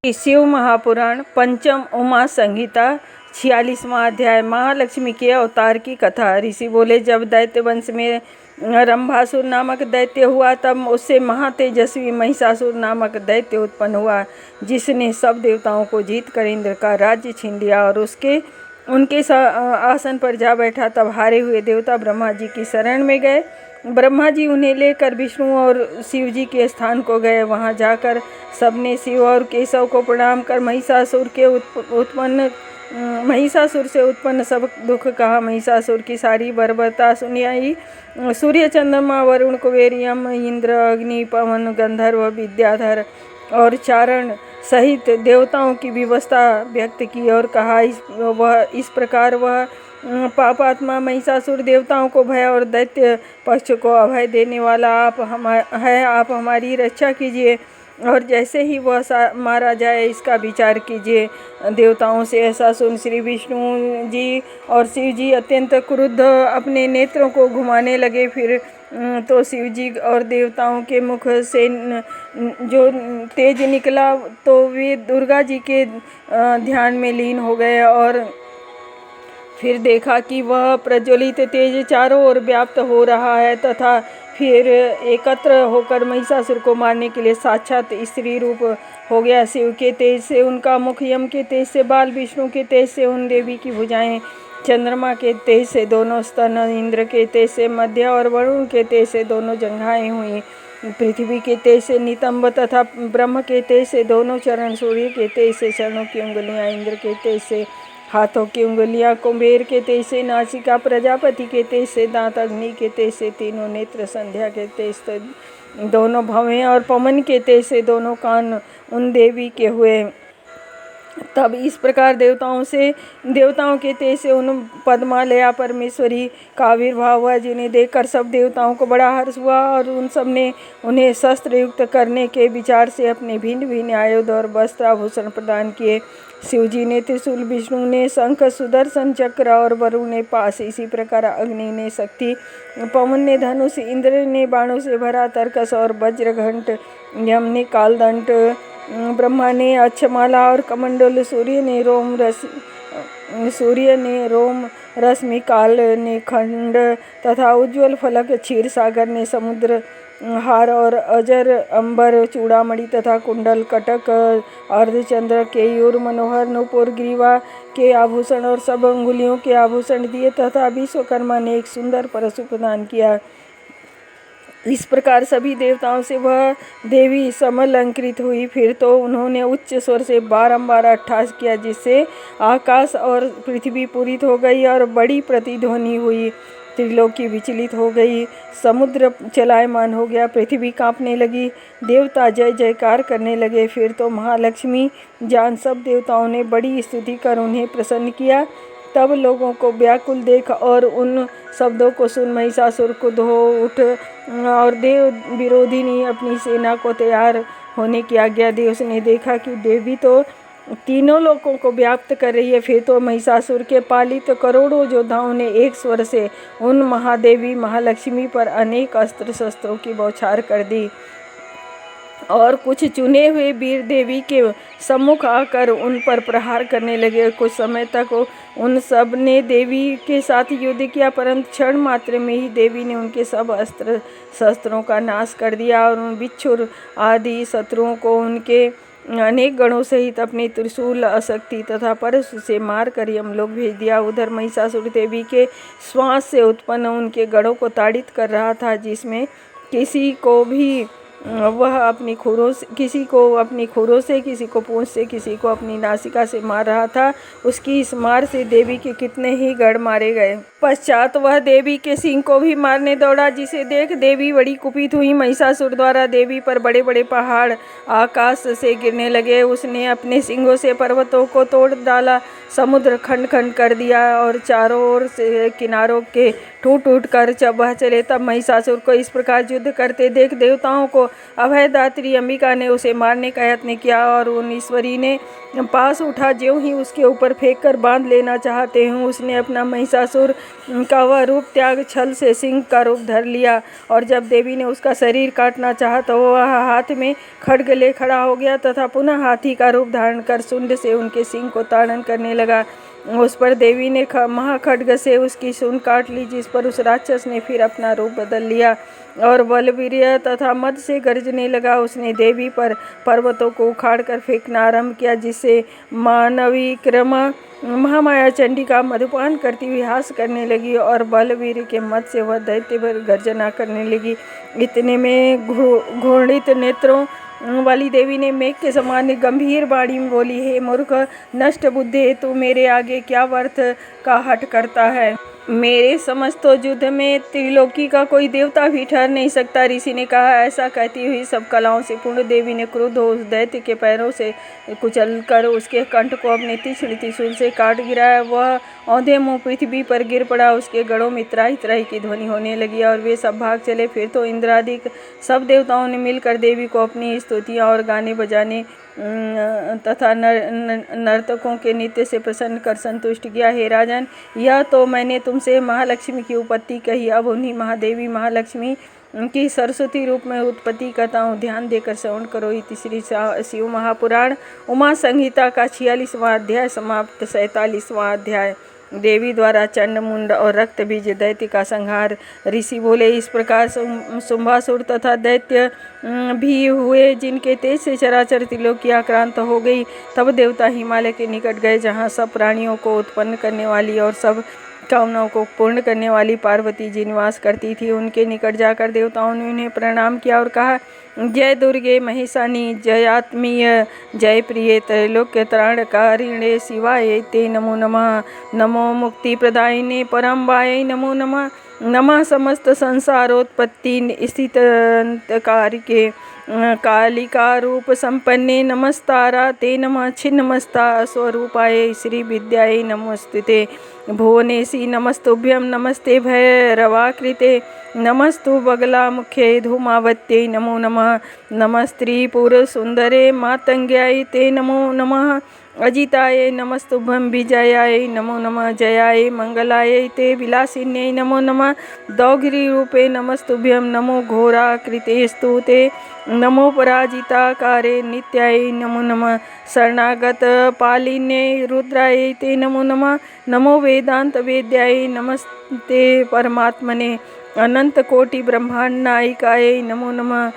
श्री शिव महापुराण पंचम उमा संहिता 46वां अध्याय। महालक्ष्मी के अवतार की कथा। ऋषि बोले, जब दैत्य वंश में रंभासुर नामक दैत्य हुआ तब उससे महातेजस्वी महिषासुर नामक दैत्य उत्पन्न हुआ, जिसने सब देवताओं को जीत कर इंद्र का राज्य छीन लिया और उनके आसन पर जा बैठा। तब हारे हुए देवता ब्रह्मा जी की शरण में गए। ब्रह्मा जी उन्हें लेकर विष्णु और शिव जी के स्थान को गए। वहां जाकर सबने शिव और केशव को प्रणाम कर महिषासुर से उत्पन्न सब दुख कहा। महिषासुर की सारी बर्बरता सुनाई। सूर्य, चंद्रमा, वरुण, कुबेर, यम, इंद्र, अग्नि, पवन, गंधर्व, विद्याधर और चारण सहित देवताओं की व्यवस्था व्यक्त की और कहा, इस प्रकार वह पापात्मा महिषासुर देवताओं को भय और दैत्य पक्ष को अभय देने वाला आप हमारी रक्षा कीजिए और जैसे ही वह मारा जाए इसका विचार कीजिए। देवताओं से ऐसा सुन श्री विष्णु जी और शिव जी अत्यंत क्रुद्ध अपने नेत्रों को घुमाने लगे। फिर तो शिव जी और देवताओं के मुख से जो तेज निकला तो वे दुर्गा जी के ध्यान में लीन हो गए और फिर देखा कि वह प्रज्वलित तेज चारों ओर व्याप्त हो रहा है तथा फिर एकत्र होकर महिषासुर को मारने के लिए साक्षात स्त्री रूप हो गया। शिव के तेज से उनका मुख, यम के तेज से बाल, विष्णु के तेज से उन देवी की भुजाएं, चंद्रमा के तेज से दोनों स्तन, इंद्र के तेज से मध्य और वरुण के तेज से दोनों जंघाएं हुई, पृथ्वी के तेज से नितंब तथा ब्रह्म के तेज से दोनों चरण, सूर्य के तेज से चरणों की उंगलियां, इंद्र के तेज से हाथों की उंगलियां, कुंभेर के तेज से नासिका, प्रजापति के तेज से दांत, अग्नि के तेज से तीनों नेत्र, संध्या के तेज से दोनों भवें और पवन के तेज से दोनों कान उन देवी के हुए। तब इस प्रकार देवताओं के तेज से उन पद्मालया परमेश्वरी का आविर्भाव हुआ, जिन्हें देखकर सब देवताओं को बड़ा हर्ष हुआ और उन सब ने उन्हें शस्त्र युक्त करने के विचार से अपने भिन्न भिन्न आयुध और वस्त्र आभूषण प्रदान किए। शिव जी ने त्रिशूल, विष्णु ने शंख, सुदर्शन चक्र और वरुण ने पाश, इसी प्रकार अग्नि ने शक्ति, पवन ने धनुष, इंद्र ने बाणों से भरा तरकस और वज्र घंट, यम ने कालदंड, ब्रह्मा ने अक्षमाला और कमंडल, सूर्य ने रोम रश्मि, काल ने खंड तथा उज्ज्वल फलक, क्षीर सागर ने समुद्र हार और अजर अंबर, चूड़ामणि तथा कुंडल, कटक, अर्धचंद्र, केयूर, मनोहर, नूपुर, ग्रीवा के आभूषण और सब अंगुलियों के आभूषण दिए तथा विश्वकर्मा ने एक सुंदर परशु प्रदान किया। इस प्रकार सभी देवताओं से वह देवी समलंकृत हुई। फिर तो उन्होंने उच्च स्वर से बारंबार अट्ठास किया, जिससे आकाश और पृथ्वी पूरित हो गई और बड़ी प्रतिध्वनि हुई। त्रिलोकी विचलित हो गई, समुद्र चलायमान हो गया, पृथ्वी कांपने लगी, देवता जय जयकार करने लगे। फिर तो महालक्ष्मी जान सब देवताओं ने बड़ी स्तुति कर उन्हें प्रसन्न किया। तब लोगों को व्याकुल देख और उन शब्दों को सुन महिषासुर क्रुद्ध हो उठ और देव विरोधिनी अपनी सेना को तैयार होने की आज्ञा दी। उसने देखा कि देवी तो तीनों लोगों को व्याप्त कर रही है। फिर तो महिषासुर के पालित करोड़ों योद्धाओं ने एक स्वर से उन महादेवी महालक्ष्मी पर अनेक अस्त्र शस्त्रों की बौछार कर दी और कुछ चुने हुए वीर देवी के सम्मुख आकर उन पर प्रहार करने लगे। कुछ समय तक उन सब ने देवी के साथ युद्ध किया, परंतु क्षण मात्र में ही देवी ने उनके सब अस्त्र शस्त्रों का नाश कर दिया और उन बिच्छुर आदि शत्रुओं को उनके अनेक गणों सहित अपने त्रिशूल, अशक्ति तथा परशु से मार कर यमलोक भेज दिया। उधर महिषासुर देवी के श्वास से उत्पन्न उनके गणों को ताड़ित कर रहा था, जिसमें किसी को अपनी खुरों से, किसी को पूंछ से, किसी को अपनी नासिका से मार रहा था। उसकी इस मार से देवी के कितने ही गढ़ मारे गए। पश्चात वह देवी के सिंह को भी मारने दौड़ा, जिसे देख देवी बड़ी कुपित हुई। महिषासुर द्वारा देवी पर बड़े बड़े पहाड़ आकाश से गिरने लगे। उसने अपने सिंहों से पर्वतों को तोड़ डाला, समुद्र खंड खंड कर दिया और चारों ओर से किनारों के टूट टूट कर जब वह चले, तब महिषासुर को इस प्रकार युद्ध करते देख देवताओं को अभयदात्री अंबिका ने उसे मारने का यत्न किया और उन ईश्वरी ने पास उठा ज्यों ही उसके ऊपर फेंक कर बांध लेना चाहते हूँ, उसने अपना महिषासुर का वह रूप त्याग छल से सिंह का रूप धर लिया। और जब देवी ने उसका शरीर काटना चाहा तो वह हाथ में खड्ग ले खड़ा हो गया तथा पुनः हाथी का रूप धारण कर सुंड से उनके सिंह को ताड़न करने लगा। उस पर देवी ने महाखड्ग से उसकी सूंड काट ली, जिस पर उस राक्षस ने फिर अपना रूप बदल लिया और बलवीर्य तथा मद से गरजने लगा। उसने देवी पर पर्वतों को उखाड़ कर फेंकना आरंभ किया, जिससे मानवी क्रम महामाया चंडिका मधुपान करती हुई हास करने लगी और बलवीर के मद से वह दैत्य पर गर्जना करने लगी। इतने में घूर्णित नेत्रों वाली देवी ने मेघ के समान गंभीर वाणी में बोली, हे मूर्ख नष्ट बुद्धे, तू मेरे आगे क्या व्यर्थ का हठ करता है। मेरे समस्त युद्ध में त्रिलोकी का कोई देवता भी ठहर नहीं सकता। ऋषि ने कहा। ऐसा कहती हुई सब कलाओं से पूर्ण देवी ने क्रुद्ध हो उस दैत्य के पैरों से कुचलकर उसके कंठ को अपने तीक्ष्ण त्रिशूल से काट गिराया। वह औंधे मुंह पृथ्वी पर गिर पड़ा। उसके गड़ों में त्राही त्राही की ध्वनि होने लगी और वे सब भाग चले। फिर तो इंद्रादिक सब देवताओं ने मिलकर देवी को अपनी स्तुतियाँ और गाने बजाने तथा नर्तकों के नृत्य से प्रसन्न कर संतुष्ट किया। हे राजन, यह तो मैंने तुमसे महालक्ष्मी की उत्पत्ति कही, अब उन्हीं महादेवी महालक्ष्मी की सरस्वती रूप में उत्पत्ति करता हूँ। ध्यान देकर श्रवण करो। इति श्री शिव महापुराण उमा संहिता का 46वां अध्याय समाप्त। 47वां अध्याय देवी द्वारा चंडमुंड और रक्त बीज दैत्य का संहार। ऋषि बोले, इस प्रकार शुंभासुर तथा दैत्य भी हुए, जिनके तेज से चराचर त्रिलोकी आक्रांत हो गई। तब देवता हिमालय के निकट गए, जहाँ सब प्राणियों को उत्पन्न करने वाली और सब कामनाओं को पूर्ण करने वाली पार्वती जी निवास करती थी। उनके निकट जाकर देवताओं ने उन्हें प्रणाम किया और कहा, जय दुर्गे महेशानी, जयात्मीय, जय प्रिय, त्रैलोक्य त्राणकारिणे शिवाय ते नमो नमः। नमो मुक्ति प्रदायिने परम्बायै नमो नमः। नमः समस्त संसारोत्पत्ति स्थित कारिके कालिका रूप संपन्ने नमस्तारा ते नमः। छिन्नमस्ता स्वरूपाय श्री विद्याय नमोस्तुते। भुवनेशी नमस्तुभ्यं। नमस्ते भैरवाकृते। नमस्तु बगलामुखे धूमावत्यै नमो नमः। नमस्त्रिपुरसुन्दरे मातंग्याय ते नमो नमः। अजिताय नमस्तुभ्यं। विजयाय नमो नमः। जयाय मंगलाय ते विलासिन्यै नमो नमः। दौघ्री रूपे नमस्तुभ्यं। नमो घोराकृतेस्तु ते नमो पराजिताकारे नित्याय नमो नमः। शरणागत पालिन्यै रुद्राय ते नमो नमः। नमो वेदांत वेद्याय नमस्ते परमात्मने। अनंत कोटि ब्रह्मांड नायिकाय नमो नमः।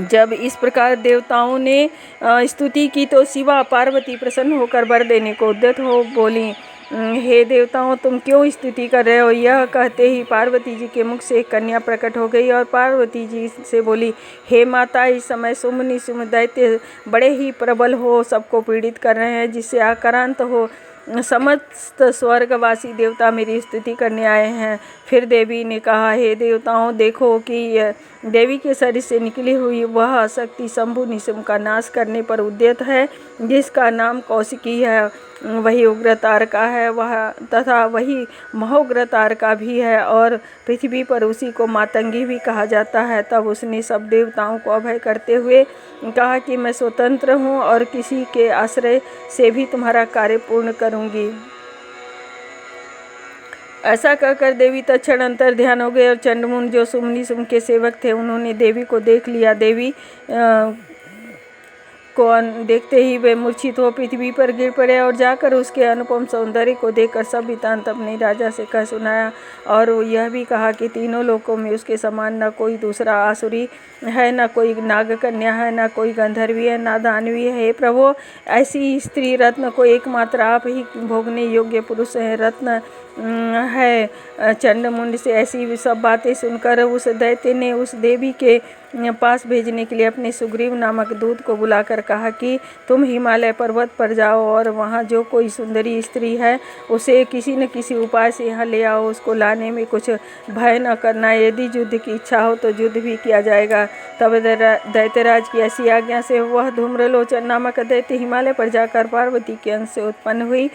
जब इस प्रकार देवताओं ने स्तुति की तो शिवा पार्वती प्रसन्न होकर वर देने को उद्यत हो बोली, हे देवताओं, तुम क्यों स्तुति कर रहे हो। यह कहते ही पार्वती जी के मुख से एक कन्या प्रकट हो गई और पार्वती जी से बोली, हे माता, इस समय शुंभ निशुंभ दैत्य बड़े ही प्रबल हो सबको पीड़ित कर रहे हैं, जिससे आक्रांत हो समस्त स्वर्गवासी देवता मेरी स्तुति करने आए हैं। फिर देवी ने कहा, हे देवताओं, देखो कि देवी के शरीर से निकली हुई वह शक्ति शंभु निशुंभ का नाश करने पर उद्यत है, जिसका नाम कौशिकी है। वही उग्र तारका है वह तथा वही महोग्र तारका भी है और पृथ्वी पर उसी को मातंगी भी कहा जाता है। तब उसने सब देवताओं को अभय करते हुए कहा कि मैं स्वतंत्र हूँ और किसी के आश्रय से भी तुम्हारा कार्य पूर्ण करूँगी। ऐसा कहकर देवी तत्क्षण अंतर ध्यान हो गए और चंडमुंड जो शुंभ निशुंभ के सेवक थे, उन्होंने देवी को देख लिया। देवी को देखते ही वे मूर्छित हो पृथ्वी पर गिर पड़े और जाकर उसके अनुपम सौंदर्य को देखकर सब वृत्तांत अपने राजा से कह सुनाया और यह भी कहा कि तीनों लोकों में उसके समान न कोई दूसरा आसुरी है, न कोई नागकन्या है, न कोई गंधर्वी है, न दानवी है। हे प्रभु, ऐसी स्त्री रत्न को एकमात्र आप ही भोगने योग्य पुरुष है, रत्न है। चंडमुंड से ऐसी सब बातें सुनकर उस दैत्य ने उस देवी के पास भेजने के लिए अपने सुग्रीव नामक दूत को बुलाकर कहा कि तुम हिमालय पर्वत पर जाओ और वहाँ जो कोई सुंदरी स्त्री है उसे किसी न किसी उपाय से यहाँ ले आओ। उसको लाने में कुछ भय न करना। यदि युद्ध की इच्छा हो तो युद्ध भी किया जाएगा। तब दैत्यराज की ऐसी आज्ञा से वह धूम्रलोचन नामक दैत्य हिमालय पर जाकर पार्वती के अंश से उत्पन्न हुई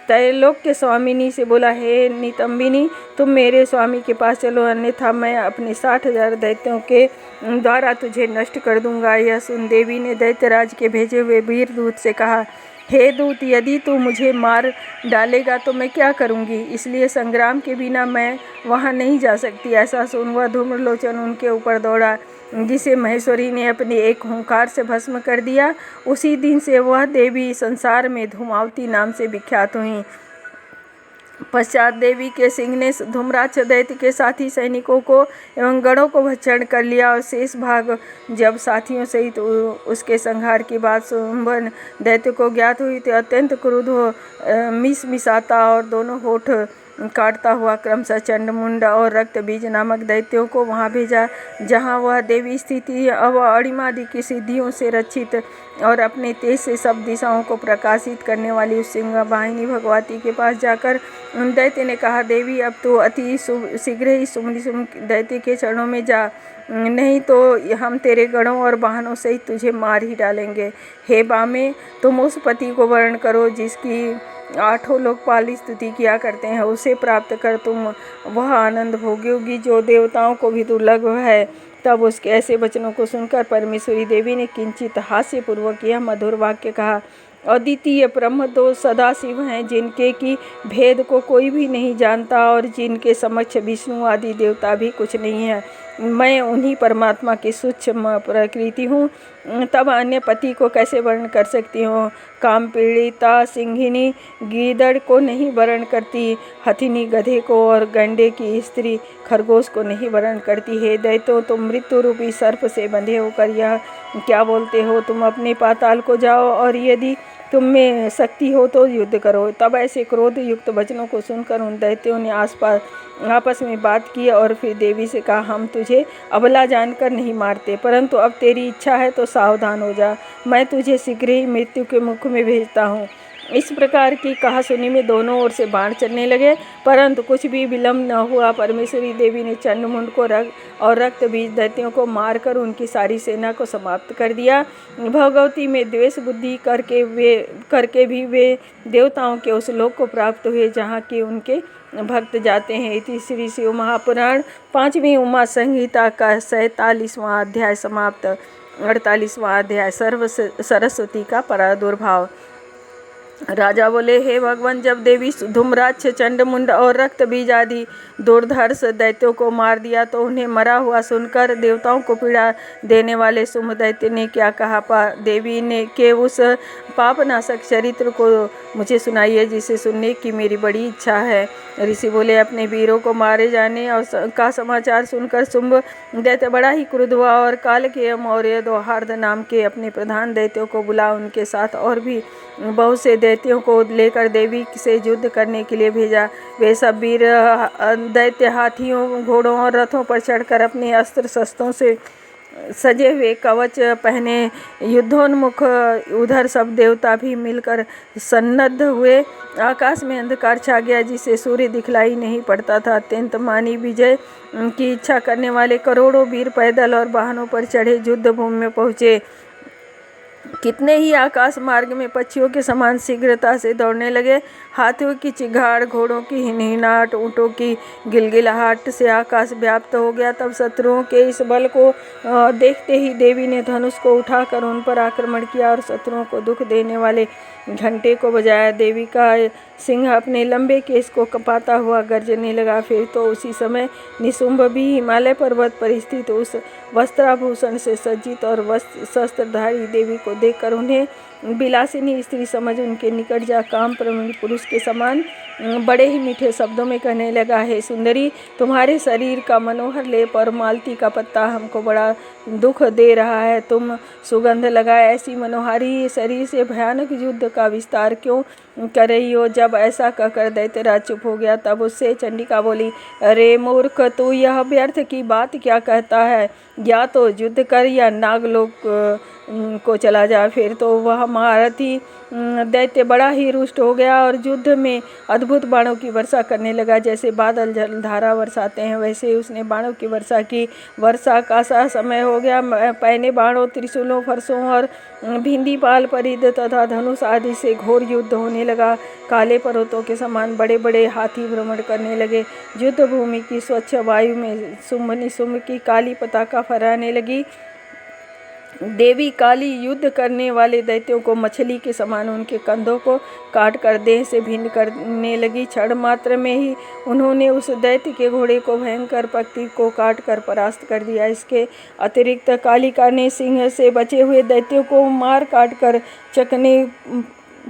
त्रैलोक के स्वामिनी से बोला, हे नितंबिनी, तुम मेरे स्वामी के पास चलो, अन्यथा मैं अपने 60,000 दैत्यों के द्वारा तुझे नष्ट कर दूंगा। यह सुन देवी ने दैत्यराज के भेजे हुए वीर दूत से कहा, हे दूत, यदि तू मुझे मार डालेगा तो मैं क्या करूंगी, इसलिए संग्राम के बिना मैं वहां नहीं जा सकती। ऐसा सुन वह धूम्रलोचन उनके ऊपर दौड़ा, जिसे महेश्वरी ने अपने एक हुंकार से भस्म कर दिया। उसी दिन से वह देवी संसार में धूमावती नाम से विख्यात हुई। पश्चात देवी के सिंह ने धूम्राक्ष दैत्य के साथी सैनिकों को एवं गणों को भक्षण कर लिया, और शेष भाग जब साथियों सहित उसके संहार की बात सुंभन दैत्य को ज्ञात हुई तो अत्यंत क्रुद्ध हो मिसाता और दोनों होठ काटता हुआ क्रमशः चंडमुंड और रक्त बीज नामक दैत्यों को वहां भेजा, जहां वह देवी स्थित थी। अब अणिमादि की सिद्धियों से रक्षित और अपने तेज से सब दिशाओं को प्रकाशित करने वाली उस सिंह वाहिनी भगवती के पास जाकर उन दैत्य ने कहा, देवी, अब तो अति शीघ्र ही सुम दैत्य के चरणों में जा, नहीं तो हम तेरे गणों और वाहनों सहित तुझे मार ही डालेंगे। हे बामे, तुम उस पति को वर्ण करो जिसकी 8 लोकपाल स्तुति किया करते हैं, उसे प्राप्त कर तुम वह आनंद भोगोगी जो देवताओं को भी दुर्लभ है। तब उसके ऐसे वचनों को सुनकर परमेश्वरी देवी ने किंचित हास्यपूर्वक यह मधुर वाक्य कहा, अद्वितीय ब्रह्म तो सदाशिव हैं, जिनके की भेद को कोई भी नहीं जानता और जिनके समक्ष विष्णु आदि देवता भी कुछ नहीं है। मैं उन्हीं परमात्मा की सूक्ष्म प्रकृति हूँ, तब अन्य पति को कैसे वर्ण कर सकती हूँ। काम पीड़िता सिंहिनी गीदड़ को नहीं वर्ण करती, हथिनी गधे को और गंडे की स्त्री खरगोश को नहीं वर्ण करती। हे दैत्यों, तुम मृत्यु रूपी सर्प से बंधे होकर यह क्या बोलते हो। तुम अपने पाताल को जाओ और यदि तुम में शक्ति हो तो युद्ध करो। तब ऐसे क्रोध युक्त वचनों को सुनकर उन दैत्यों ने आपस में बात की और फिर देवी से कहा, हम तुझे अबला जानकर नहीं मारते, परंतु अब तेरी इच्छा है तो सावधान हो जा, मैं तुझे शीघ्र ही मृत्यु के मुख में भेजता हूँ। इस प्रकार की कहा सुनी में दोनों ओर से बाण चलने लगे, परंतु कुछ भी विलम्ब न हुआ। परमेश्वरी देवी ने चंडमुंड को रक्त बीज दैत्यों को मारकर उनकी सारी सेना को समाप्त कर दिया। भगवती में द्वेष बुद्धि करके भी वे देवताओं के उस लोक को प्राप्त हुए जहाँ की उनके भक्त जाते हैं। इति श्री शिव महापुराण 5वीं उमा संहिता का 47वां अध्याय समाप्त। 48वां अध्याय सरस्वती का प्रादुर्भाव। राजा बोले, हे भगवान, जब देवी धूम्राक्ष चंडमुंड और रक्त बीज आदि दुर्धर्ष दैत्यों को मार दिया तो उन्हें मरा हुआ सुनकर देवताओं को पीड़ा देने वाले शुंभ दैत्य ने क्या कहा। देवी ने के उस पापनाशक चरित्र को मुझे सुनाइए जिसे सुनने की मेरी बड़ी इच्छा है। ऋषि बोले, अपने वीरों को मारे जाने और का समाचार सुनकर शुंभ दैत्य बड़ा ही क्रुद्ध हुआ और कालकेय मौर्य दोहार्द नाम के अपने प्रधान दैत्यों को बुला उनके साथ और भी बहुत से दैत्यों को लेकर देवी से युद्ध करने के लिए भेजा। वे सब वीर दैत्य हाथियों, घोड़ों और रथों पर चढ़कर अपने अस्त्र शस्त्रों से सजे हुए कवच पहने युद्धोन्मुख, उधर सब देवता भी मिलकर सन्नद्ध हुए। आकाश में अंधकार छा गया जिससे सूर्य दिखलाई नहीं पड़ता था। अत्यंत मानी विजय की इच्छा करने वाले करोड़ों वीर पैदल और वाहनों पर चढ़े युद्ध भूमि में पहुँचे। कितने ही आकाश मार्ग में पक्षियों के समान शीघ्रता से दौड़ने लगे। हाथियों की चिघाड़, घोड़ों की हिनहिनाहट, ऊँटों की गिलगिलाहट से आकाश व्याप्त हो गया। तब शत्रुओं के इस बल को देखते ही देवी ने धनुष को उठाकर उन पर आक्रमण किया और शत्रुओं को दुख देने वाले घंटे को बजाया। देवी का सिंह अपने लंबे केस को कपाता हुआ गर्जने लगा। फिर तो उसी समय निशुंभ भी हिमालय पर्वत पर स्थित उस वस्त्राभूषण से सज्जित और शस्त्रधारी देवी को देखकर उन्हें विलासिनी स्त्री समझ उनके निकट जा काम प्रवीण पुरुष के समान बड़े ही मीठे शब्दों में कहने लगा, हे सुंदरी, तुम्हारे शरीर का मनोहर लेप और मालती का पत्ता हमको बड़ा दुख दे रहा है। तुम सुगंध लगाए ऐसी मनोहारी शरीर से भयानक युद्ध का विस्तार क्यों कर रही हो। जब ऐसा कहकर दैत्यराज चुप हो गया तब उससे चंडिका बोली, अरे मूर्ख, तू यह व्यर्थ की बात क्या कहता है। या तो युद्ध कर या नागलोक को चला जा। फिर तो वह महारथी दैत्य बड़ा ही रुष्ट हो गया और युद्ध में अद्भुत बाणों की वर्षा करने लगा। जैसे बादल जलधारा बरसाते हैं वैसे उसने बाणों की वर्षा की। वर्षा का सा समय हो गया। पैने बाणों, त्रिशूलों, फरसों और भिंडी पाल, परिध तथा धनुष आदि से घोर युद्ध होने लगा। काले पर्वतों के समान बड़े बड़े हाथी भ्रमण करने लगे। युद्ध भूमि की स्वच्छ वायु में शुंभ निशुंभ की काली पताका फहराने लगी। देवी काली युद्ध करने वाले दैत्यों को मछली के समान उनके कंधों को काट कर देह से भिन्न करने लगी। क्षण मात्र में ही उन्होंने उस दैत्य के घोड़े को भयंकर पक्ति को काट कर परास्त कर दिया। इसके अतिरिक्त कालिका ने सिंह से बचे हुए दैत्यों को मार काट कर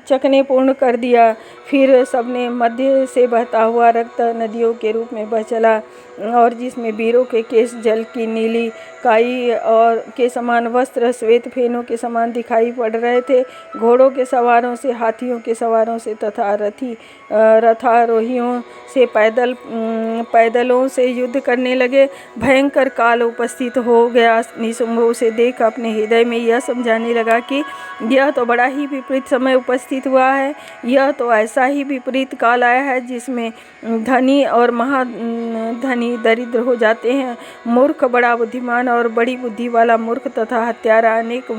चकने पूर्ण कर दिया। फिर सबने मध्य से बहता हुआ रक्त नदियों के रूप में बह चला और जिसमें वीरों के केश जल की नीली काई और के समान वस्त्र श्वेत फेनों के समान दिखाई पड़ रहे थे। घोड़ों के सवारों से, हाथियों के सवारों से तथा रथारोहियों से पैदलों से युद्ध करने लगे। भयंकर काल उपस्थित हो गया। निशुंभ उसे देख अपने हृदय में यह समझाने लगा कि यह तो बड़ा ही विपरीत समय उपस्थित हुआ है। यह तो ऐसा ही विपरीत काल आया है जिसमें धनी और महाधनी दरिद्र हो जाते हैं। मूर्ख बड़ा बुद्धिमान और बड़ी बुद्धि वाला मूर्ख तथा हत्यारा अनेक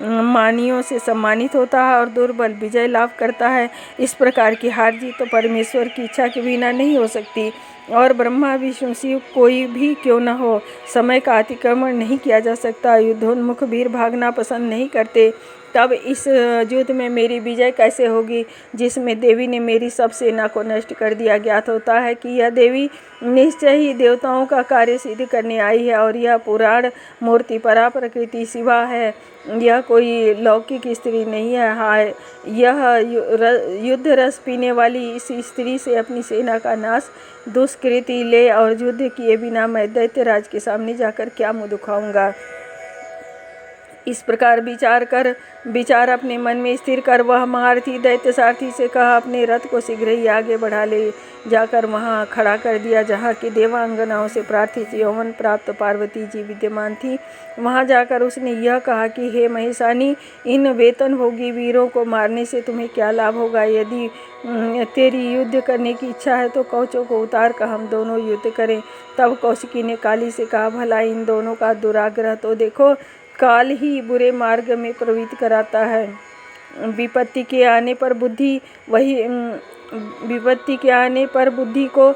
मानियों से सम्मानित होता है और दुर्बल विजय लाभ करता है। इस प्रकार की हार जीत तो परमेश्वर की इच्छा के बिना नहीं हो सकती। और ब्रह्मा विष्णु शिव कोई भी क्यों न हो, समय का अतिक्रमण नहीं किया जा सकता। युद्धोन्मुख वीर भागना पसंद नहीं करते। तब इस युद्ध में मेरी विजय कैसे होगी जिसमें देवी ने मेरी सब सेना को नष्ट कर दिया। ज्ञात होता है कि यह देवी निश्चय ही देवताओं का कार्य सिद्ध करने आई है और यह पुराण मूर्ति परा प्रकृति शिवा है। यह कोई लौकिक स्त्री नहीं है। हाय, यह युद्ध रस पीने वाली इस स्त्री से अपनी सेना का नाश दुष्कृति ले और युद्ध किए बिना मैं दैत्यराज के सामने जाकर क्या मुँह दिखाऊंगा। इस प्रकार विचार अपने मन में स्थिर कर वह महारथी दैत्य सारथी से कहा, अपने रथ को शीघ्र ही आगे बढ़ा ले जाकर वहां खड़ा कर दिया जहां की देवांगनाओं से प्रार्थित यौवन प्राप्त पार्वती जी विद्यमान थी। वहां जाकर उसने यह कहा कि हे महेशानी, इन वेतनभोगी वीरों को मारने से तुम्हें क्या लाभ होगा। यदि तेरी युद्ध करने की इच्छा है तो कवचों को उतार कर हम दोनों युद्ध करें। तब कौशिकी ने काली से कहा, भला इन दोनों का दुराग्रह तो देखो। काल ही बुरे मार्ग में प्रवृत्त कराता है। विपत्ति के आने पर बुद्धि को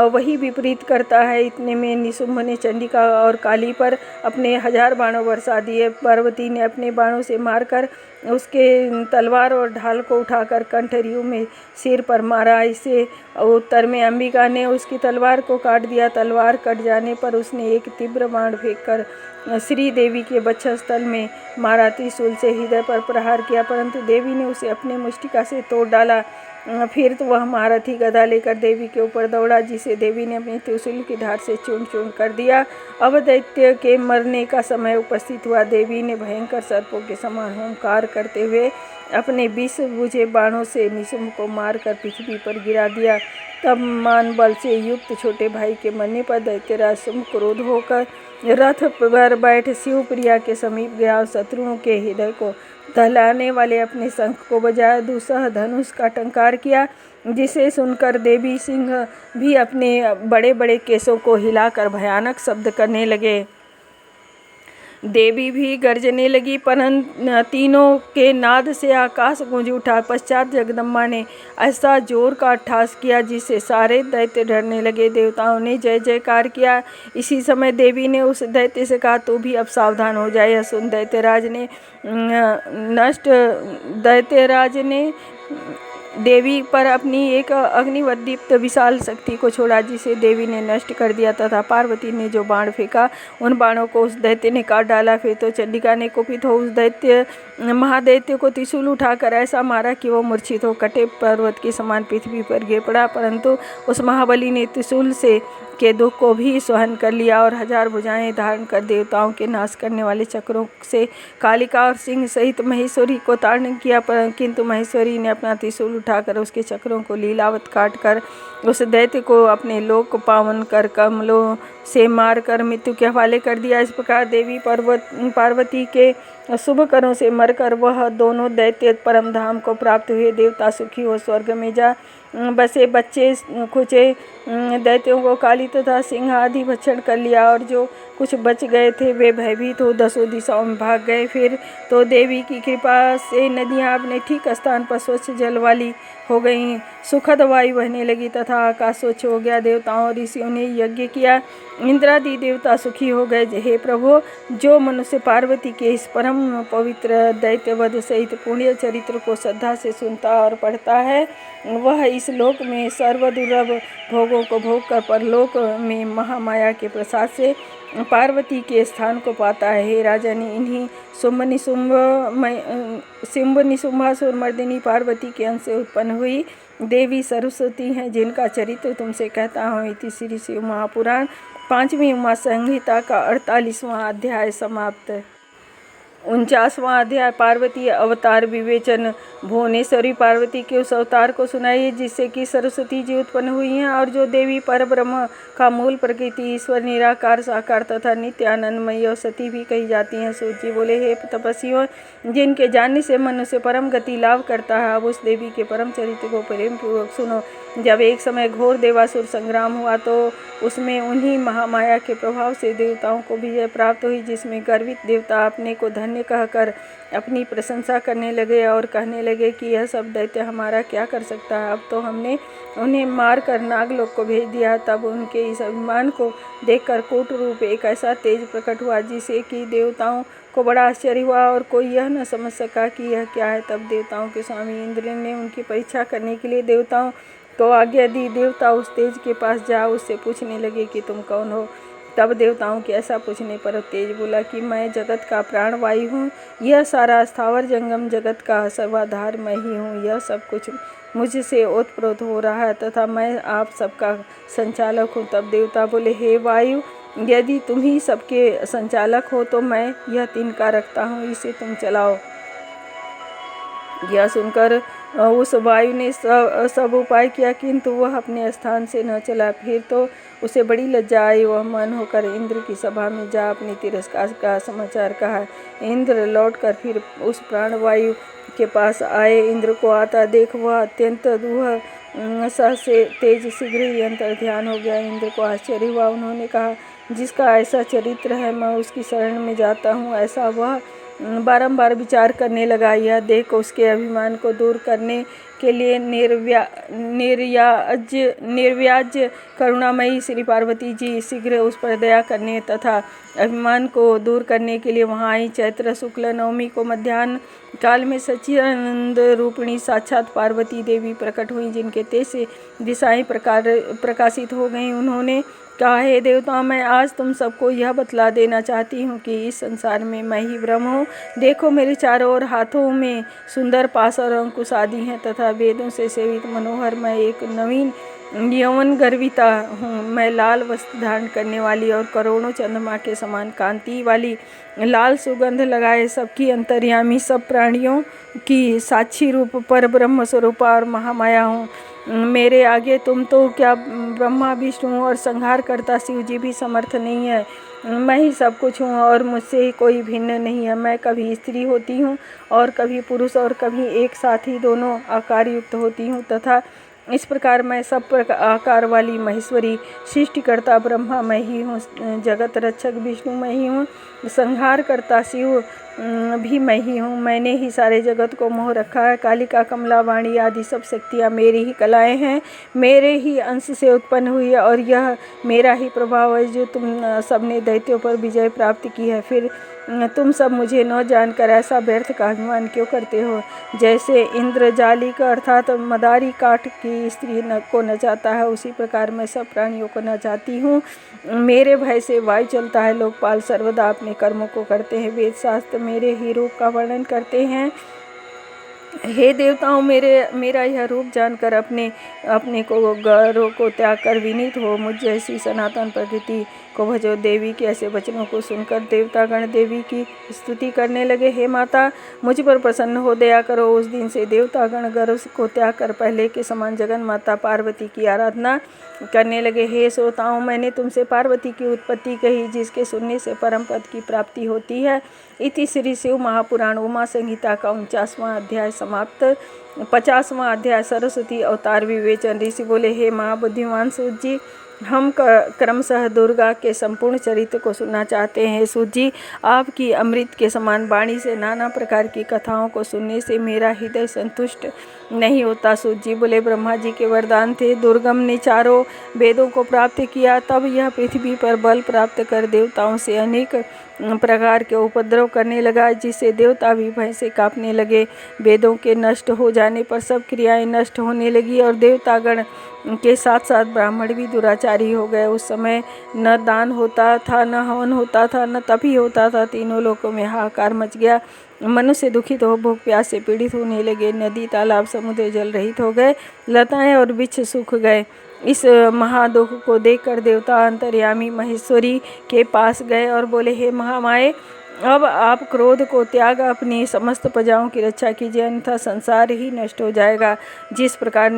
वही विपरीत करता है। इतने में निशुंभ ने चंडिका और काली पर अपने 1000 बाणों बरसा दिए। पार्वती ने अपने बाणों से मारकर उसके तलवार और ढाल को उठाकर कंठरियों में सिर पर मारा। इसे उत्तर में अंबिका ने उसकी तलवार को काट दिया। तलवार कट जाने पर उसने एक तीव्र बाण फेंककर श्री देवी के वक्षस्थल में मारा। त्रिशूल से हृदय पर प्रहार किया परंतु देवी ने उसे अपने मुष्टिका से तोड़ डाला। फिर तो वह महारथी गदा लेकर देवी के ऊपर दौड़ा जिसे देवी ने अपने त्रिशूल की धार से चूर्ण चूर्ण कर दिया। अब दैत्य के मरने का समय उपस्थित हुआ। देवी ने भयंकर सर्पों के समान हुंकार करते हुए अपने 20 बुझे बाणों से निशुंभ को मारकर पृथ्वी पर गिरा दिया। तब मान बल से युक्त छोटे भाई के मरने पर दैत्यराज शुंभ क्रोध होकर रथ पर बैठ शिवप्रिया के समीप गया और शत्रुओं के हृदय को दहलाने वाले अपने शंख को बजाया। दूसरा धनुष का टंकार किया जिसे सुनकर देवी सिंह भी अपने बड़े बड़े केसों को हिलाकर भयानक शब्द करने लगे। देवी भी गर्जने लगी परंतु तीनों के नाद से आकाश गूंज उठा। पश्चात जगदम्बा ने ऐसा जोर का ठास किया जिससे सारे दैत्य डरने लगे। देवताओं ने जय जयकार किया। इसी समय देवी ने उस दैत्य से कहा, तू भी अब सावधान हो जाए। यह सुन दैत्यराज ने देवी पर अपनी एक अग्निवदीप्त विशाल शक्ति को छोड़ा जिसे देवी ने नष्ट कर दिया तथा पार्वती ने जो बाण फेंका उन बाणों को उस दैत्य ने काट डाला। फिर तो चंडिका ने कुपित हो उस महादैत्य को त्रिशूल उठाकर ऐसा मारा कि वो मूर्छित हो कटे पर्वत के समान पृथ्वी पर गिर पड़ा। परंतु उस महाबली ने त्रिशूल के दुख को भी सहन कर लिया और 1000 भुजाएं धारण कर देवताओं के नाश करने वाले चक्रों से कालिका और सिंह सहित महेश्वरी को ताड़न किया। किंतु महेश्वरी ने अपना त्रिशूल उठाकर उसके चक्रों को लीलावत काट कर उस दैत्य को अपने लोक को पावन कर कमलों से मार कर मृत्यु के हवाले कर दिया। इस प्रकार देवी पार्वती के शुभ करों से मरकर वह दोनों दैत्य परम धाम को प्राप्त हुए। देवता सुखी हो स्वर्ग में जा बसे। बच्चे खुचे दैत्यों को काली तथा सिंह आदि भक्षण कर लिया और जो कुछ बच गए थे वे भयभीत हो दसों दिशाओं में भाग गए। फिर तो देवी की कृपा से नदियाँ अपने ठीक स्थान पर स्वच्छ जल वाली हो गईं, सुखद वायु बहने लगी तथा आकाश स्वच्छ हो गया। देवताओं और ऋषियों ने यज्ञ किया, इंद्रादि देवता सुखी हो गए। हे प्रभु, जो मनुष्य पार्वती के इस परम पवित्र दैत्यवध सहित पुण्य चरित्र को श्रद्धा से सुनता और पढ़ता है, वह इस लोक में सर्वदुर्लभ भोगों को भोग कर परलोक में महामाया के प्रसाद से पार्वती के स्थान को पाता है। हे राजन, इन्हीं शुंभ निशुंभासुर मर्दिनी पार्वती के अंश से उत्पन्न हुई देवी सरस्वती हैं, जिनका चरित्र तुमसे कहता हूँ। इति श्री शिव महापुराण 5वीं उमा संहिता का 48वां अध्याय समाप्त। 49वां अध्याय पार्वती अवतार विवेचन। भुवनेश्वरी पार्वती के उस अवतार को सुनाइए जिससे कि सरस्वती जी उत्पन्न हुई हैं और जो देवी परब्रह्म का मूल प्रकृति ईश्वर निराकार साकार तथा नित्य आनंदमयी और सती भी कही जाती हैं। सूत जी बोले, हे तपस्वियों, जिनके जानने से मनुष्य परम गति लाभ करता है, अब उस देवी के परम चरित्र को प्रेम पूर्वक सुनो। जब एक समय घोर देवासुर संग्राम हुआ तो उसमें उन्हीं महामाया के प्रभाव से देवताओं को विजय प्राप्त हुई, जिसमें गर्वित देवता अपने को धन्य कहकर अपनी प्रशंसा करने लगे और कहने लगे कि यह सब दैत्य हमारा क्या कर सकता है। अब तो हमने उन्हें मार कर नागलोक को भेज दिया। तब उनके इस अभिमान को देखकर कूट रूप एक ऐसा तेज प्रकट हुआ जिसे कि देवताओं को बड़ा आश्चर्य हुआ और कोई यह न समझ सका कि यह क्या है। तब देवताओं के स्वामी इंद्र ने उनकी परीक्षा करने के लिए देवताओं तो आज्ञा दी। देवता उस तेज के पास जा उससे पूछने लगे कि तुम कौन हो। तब देवताओं के ऐसा पूछने पर तेज बोला कि मैं जगत का प्राण वायु हूँ, यह सारा स्थावर जंगम जगत का सर्वाधार मैं ही हूँ। यह सब कुछ मुझसे ओतप्रोत हो रहा है तथा मैं आप सबका संचालक हूँ। तब देवता बोले, हे वायु, यदि तुम ही सबके संचालक हो तो मैं यह तिनका रखता हूँ, इसे तुम चलाओ। यह सुनकर उस वायु ने सब उपाय किया किंतु वह अपने स्थान से न चला। फिर तो उसे बड़ी लज्जा आई। वह मन होकर इंद्र की सभा में जा अपनी तिरस्कार का समाचार कहा। इंद्र लौटकर फिर उस प्राणवायु के पास आए। इंद्र को आता देख वह अत्यंत दूह सह से तेज शीघ्र ही अंतर ध्यान हो गया। इंद्र को आश्चर्य हुआ। उन्होंने कहा, जिसका ऐसा चरित्र है मैं उसकी शरण में जाता हूँ। ऐसा वह बारंबार विचार करने लगा। यह देख उसके अभिमान को दूर करने के लिए निर्व्याज करुणामयी श्री पार्वती जी शीघ्र उस पर दया करने तथा अभिमान को दूर करने के लिए वहाँ आई। चैत्र शुक्ल नवमी को मध्याह्न काल में सच्चिदानंद रूपिणी साक्षात पार्वती देवी प्रकट हुई, जिनके तेज से दिशाएं प्रकाशित हो गईं। उन्होंने कहा, हे देवताओं, मैं आज तुम सबको यह बतला देना चाहती हूँ कि इस संसार में मैं ही ब्रह्म हूँ। देखो, मेरे चारों ओर हाथों में सुंदर पास और अंकुश आदि हैं तथा वेदों से सेवित मनोहर मैं एक नवीन यौवन गर्विता हूँ। मैं लाल वस्त्र धारण करने वाली और करोड़ों चंद्रमा के समान कांति वाली लाल सुगंध लगाए सबकी अंतर्यामी सब प्राणियों की साक्षी रूप पर ब्रह्म स्वरूपा और महामाया हूँ। मेरे आगे तुम तो क्या ब्रह्मा विष्णु और संहार करता शिव जी भी समर्थ नहीं है। मैं ही सब कुछ हूँ और मुझसे ही कोई भिन्न नहीं है। मैं कभी स्त्री होती हूँ और कभी पुरुष और कभी एक साथ ही दोनों आकार युक्त होती हूँ तथा इस प्रकार मैं सब आकार वाली महेश्वरी सृष्टिकर्ता ब्रह्मा मैं ही हूँ, जगत रक्षक विष्णु मैं ही हूँ, संहार करता शिव भी मैं ही हूँ। मैंने ही सारे जगत को मोह रखा है। कालिका कमला वाणी आदि सब शक्तियाँ मेरी ही कलाएं हैं, मेरे ही अंश से उत्पन्न हुई है और यह मेरा ही प्रभाव है जो तुम सबने दैत्यों पर विजय प्राप्त की है। फिर तुम सब मुझे न जानकर ऐसा व्यर्थ का अभिमान क्यों करते हो। जैसे इंद्र जाली का अर्थात मदारी काठ की स्त्री को नचाता है, उसी प्रकार मैं सब प्राणियों को नचाती हूँ। मेरे भय से वायु चलता है, लोकपाल सर्वदा अपने कर्मों को करते हैं, वेद शास्त्र मेरे ही रूप का वर्णन करते हैं। हे देवताओं, मेरा यह रूप जानकर अपने को गौरव को त्याग कर विनीत हो मुझ जैसी सनातन प्रकृति को भजो। देवी के ऐसे वचनों को सुनकर देवतागण देवी की स्तुति करने लगे। हे माता, मुझ पर प्रसन्न हो, दया करो। उस दिन से देवतागण गर्व को त्याग कर पहले के समान जगन माता पार्वती की आराधना करने लगे। हे श्रोताओं, मैंने तुमसे पार्वती की उत्पत्ति कही, जिसके सुनने से परम पद की प्राप्ति होती है। इति श्री शिव महापुराण उमा संहिता का 49वां अध्याय समाप्त। 50वां अध्याय सरस्वती अवतार विवेचन। ऋषि बोले, हे महाबुद्धिमान सूत जी, हम क्रमशः दुर्गा के संपूर्ण चरित्र को सुनना चाहते हैं। सूत जी, आपकी अमृत के समान वाणी से नाना प्रकार की कथाओं को सुनने से मेरा हृदय संतुष्ट नहीं होता। सूत जी बोले, ब्रह्मा जी के वरदान थे। दुर्गम ने चारों वेदों को प्राप्त किया, तब यह पृथ्वी पर बल प्राप्त कर देवताओं से अनेक प्रकार के उपद्रव करने लगा, जिससे देवता भी भय से कांपने लगे। वेदों के नष्ट हो जाने पर सब क्रियाएं नष्ट होने लगी और देवतागण के साथ साथ ब्राह्मण भी दुराचारी हो गए। उस समय न दान होता था, न हवन होता था, न तप ही होता था। तीनों लोकों में हाहाकार मच गया। मनुष्य दुखित हो भूख प्यास से पीड़ित होने लगे। नदी तालाब समुद्र जल रहित हो गए। लताएं और वृक्ष सूख गए। इस महादुख को देखकर देवता अंतर्यामी महेश्वरी के पास गए और बोले, हे महामाये, अब आप क्रोध को त्याग अपनी समस्त प्रजाओं की रक्षा कीजिए, अन्यथा संसार ही नष्ट हो जाएगा। जिस प्रकार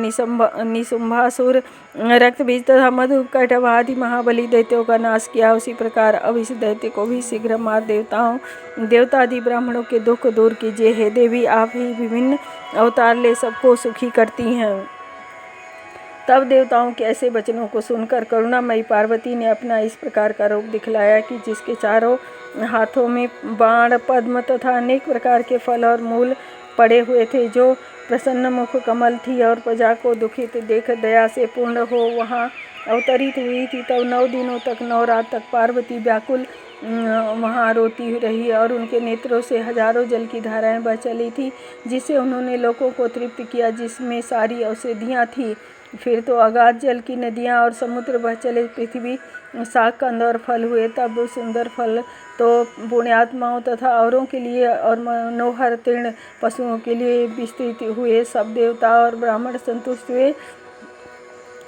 निशुंभासुर रक्तबीज तथा मधुकैटभ आदि महाबली दैत्यों का नाश किया, उसी प्रकार अब इस दैत्य को भी शीघ्र मार देवतादि ब्राह्मणों के दुख दूर कीजिए। हे देवी, आप ही विभिन्न अवतार ले सबको सुखी करती हैं। तब देवताओं के ऐसे वचनों को सुनकर करुणामयी पार्वती ने अपना इस प्रकार का रूप दिखलाया कि जिसके चारों हाथों में बाण, पद्म तथा अनेक प्रकार के फल और मूल पड़े हुए थे, जो प्रसन्न मुख कमल थी और प्रजा को दुखित देख दया से पूर्ण हो वहाँ अवतरित हुई थी। तब 9 दिनों तक, 9 रात तक पार्वती व्याकुल वहाँ रोती रही और उनके नेत्रों से हजारों जल की धाराएं बह चली थी, जिससे उन्होंने लोगों को तृप्त किया, जिसमें सारी औषधियाँ थी। फिर तो अगाध जल की नदियाँ और समुद्र बह चले। पृथ्वी शाक कंद और फल हुए। तब सुंदर फल तो पुण्यात्माओं तथा औरों के लिए और मनोहर तीर्ण पशुओं के लिए विस्तृत हुए। सब देवता और ब्राह्मण संतुष्ट हुए।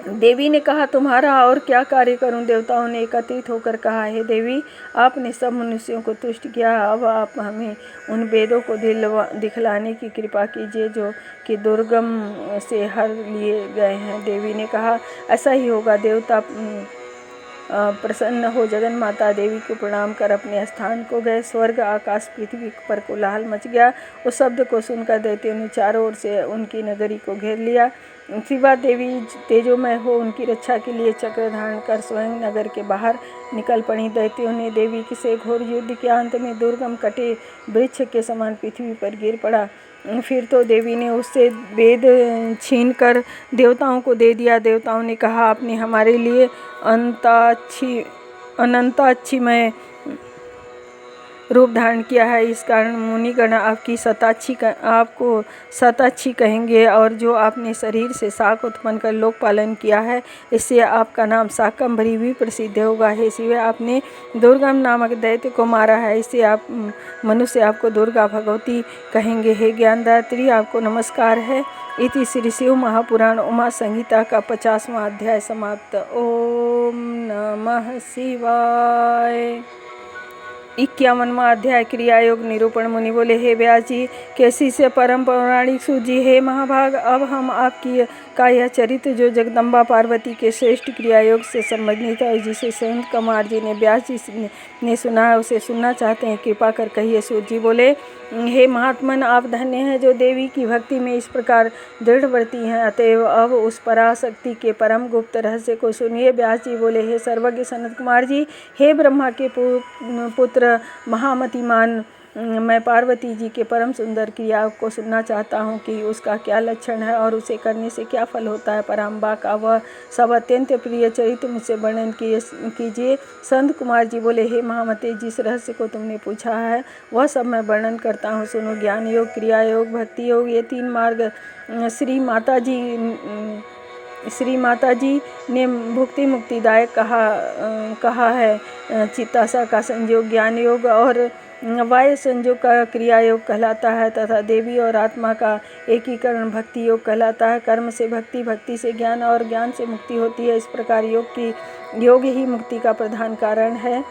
देवी ने कहा, तुम्हारा और क्या कार्य करूं? देवताओं ने एकत्रित होकर कहा, हे देवी, आपने सब मनुष्यों को तुष्ट किया, अब आप हमें उन वेदों को दिखलाने की कृपा कीजिए जो कि दुर्गम से हर लिए गए हैं। देवी ने कहा, ऐसा ही होगा। देवता प्रसन्न हो जगन माता देवी को प्रणाम कर अपने स्थान को गए। स्वर्ग आकाश पृथ्वी पर कोलाहल मच गया। उस शब्द को सुनकर दैत्यों ने चारों ओर से उनकी नगरी को घेर लिया। शिवा देवी तेजोमय हो उनकी रक्षा के लिए चक्र धारण कर स्वयं नगर के बाहर निकल पड़ी। दैत्यों ने देवी से घोर युद्ध के अंत में दुर्गम कटे वृक्ष के समान पृथ्वी पर गिर पड़ा। फिर तो देवी ने उससे वेद छीनकर देवताओं को दे दिया। देवताओं ने कहा, आपने हमारे लिए अनंताक्षीमय रूप धारण किया है, इस कारण मुनिगण आपको शताक्षी कहेंगे। और जो आपने शरीर से शाक उत्पन्न कर लोक पालन किया है, इससे आपका नाम शाकंभरी भी प्रसिद्ध होगा। हे शिव, आपने दुर्गम नामक दैत्य को मारा है, इससे आप मनुष्य आपको दुर्गा भगवती कहेंगे। हे ज्ञानदात्री, आपको नमस्कार है। इति श्री शिव महापुराण उमा संहिता का 50वां अध्याय समाप्त। ओम नमः शिवाय। 51वां अध्याय क्रिया योग निरूपण। मुनि बोले, हे व्यास जी, कैसी से परम पौराणिक सूत जी, हे महाभाग, अब हम आपकी का यह चरित्र जो जगदम्बा पार्वती के श्रेष्ठ क्रिया योग से संबंधित है, जिसे संत कुमार जी ने व्यास जी ने सुना है, उसे सुनना चाहते हैं, कृपा कर कहिए। सूत जी बोले, हे महात्मन, आप धन्य हैं जो देवी की भक्ति में इस प्रकार दृढ़व्रती हैं। अतएव अब उस पराशक्ति के परम गुप्त रहस्य को सुनिए। व्यास जी बोले, हे सर्वज्ञ सनत कुमार जी, हे ब्रह्मा के पुत्र महामतिमान, मैं पार्वती जी के परम सुंदर क्रिया को सुनना चाहता हूँ कि उसका क्या लक्षण है और उसे करने से क्या फल होता है। पराम्बा का वह सब अत्यंत प्रिय चरित्र मुझसे वर्णन कीजिए। संत कुमार जी बोले, हे महामते, जिस रहस्य को तुमने पूछा है वह सब मैं वर्णन करता हूँ, सुनो। ज्ञान योग, क्रिया योग, भक्ति योग, ये 3 मार्ग श्री माता जी ने भुक्ति मुक्तिदायक कहा है। चित्ताशा का संयोग ज्ञान योग और वायु संयोग का क्रिया योग कहलाता है, तथा देवी और आत्मा का एकीकरण भक्ति योग कहलाता है। कर्म से भक्ति, भक्ति से ज्ञान और ज्ञान से मुक्ति होती है। इस प्रकार योग की योग ही मुक्ति का प्रधान कारण है।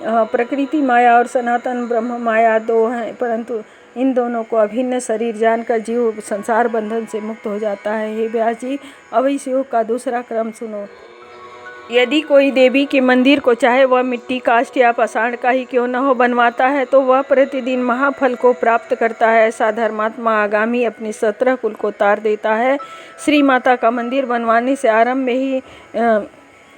प्रकृति माया और सनातन ब्रह्म माया दो हैं, परंतु इन दोनों को अभिन्न शरीर जानकर जीव संसार बंधन से मुक्त हो जाता है। हे व्यास जी, अब इस योग का दूसरा क्रम सुनो। यदि कोई देवी के मंदिर को, चाहे वह मिट्टी, काष्ठ या पाषाण का ही क्यों न हो, बनवाता है तो वह प्रतिदिन महाफल को प्राप्त करता है। ऐसा धर्मात्मा आगामी अपने 17 कुल को तार देता है। श्री माता का मंदिर बनवाने से आरंभ में ही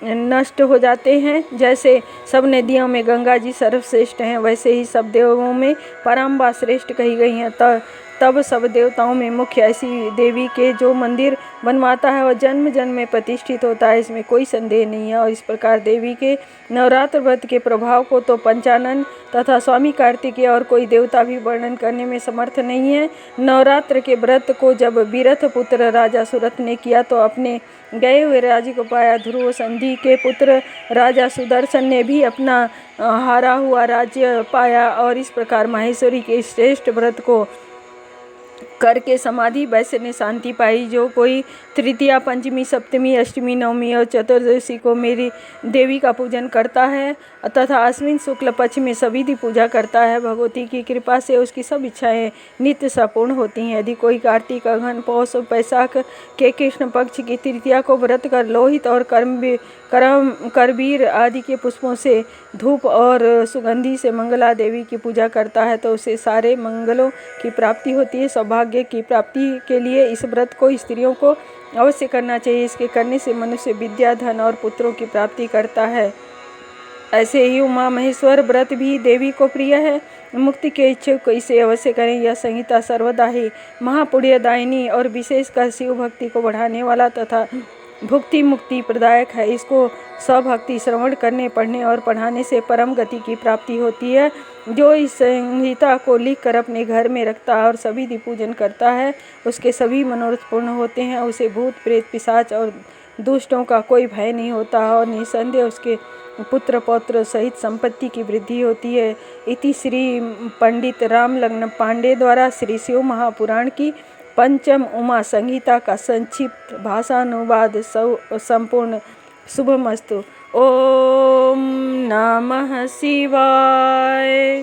नष्ट हो जाते हैं। जैसे सब नदियों में गंगा जी सर्वश्रेष्ठ हैं, वैसे ही सब देवों में पराम्बा श्रेष्ठ कही गई हैं। तब सब देवताओं में मुख्य ऐसी देवी के जो मंदिर बनवाता है वह जन्म जन्म में प्रतिष्ठित होता है, इसमें कोई संदेह नहीं है। और इस प्रकार देवी के नवरात्र व्रत के प्रभाव को तो पंचानन तथा स्वामी कार्तिकेय और कोई देवता भी वर्णन करने में समर्थ नहीं है। नवरात्र के व्रत को जब विरथ पुत्र राजा सुरथ ने किया तो अपने गए हुए राज्य को पाया। ध्रुव संधि के पुत्र राजा सुदर्शन ने भी अपना हारा हुआ राज्य पाया। और इस प्रकार माहेश्वरी के श्रेष्ठ व्रत को करके समाधि वैश्य ने शांति पाई। जो कोई तृतीया, पंचमी, सप्तमी, अष्टमी, नवमी और चतुर्दशी को मेरी देवी का पूजन करता है तथा आश्विन शुक्ल पक्ष में सविधि पूजा करता है, भगवती की कृपा से उसकी सब इच्छाएं नित्य संपूर्ण होती हैं। यदि कोई कार्तिक, अघन, पौष, बैसाख के कृष्ण पक्ष की तृतीया को व्रत कर लोहित और करबीर आदि के पुष्पों से धूप और सुगंधि से मंगला देवी की पूजा करता है तो उसे सारे मंगलों की प्राप्ति होती है। सौभाग्य की प्राप्ति के लिए इस व्रत को स्त्रियों को अवश्य करना चाहिए। इसके करने से मनुष्य विद्या, धन और पुत्रों की प्राप्ति करता है। ऐसे ही उमा महेश्वर व्रत भी देवी को प्रिय है। मुक्ति के इच्छुक इसे अवश्य करें। यह संहिता सर्वदा ही महापुण्यदायिनी और विशेषकर शिव भक्ति को बढ़ाने वाला तथा भुक्ति मुक्ति प्रदायक है। इसको स्वभक्ति श्रवण करने, पढ़ने और पढ़ाने से परम गति की प्राप्ति होती है। जो इस संहिता को लिखकर अपने घर में रखता है और सभी दी पूजन करता है उसके सभी मनोरथ पूर्ण होते हैं। उसे भूत प्रेत, पिशाच और दुष्टों का कोई भय नहीं होता और निसंदेह उसके पुत्र पौत्र सहित संपत्ति की वृद्धि होती है। इति श्री पंडित रामलग्न पांडे द्वारा श्री शिव महापुराण की पंचम उमा संहिता का संक्षिप्त भाषानुवाद संपूर्ण। शुभमस्तु। ओम नमः शिवाय।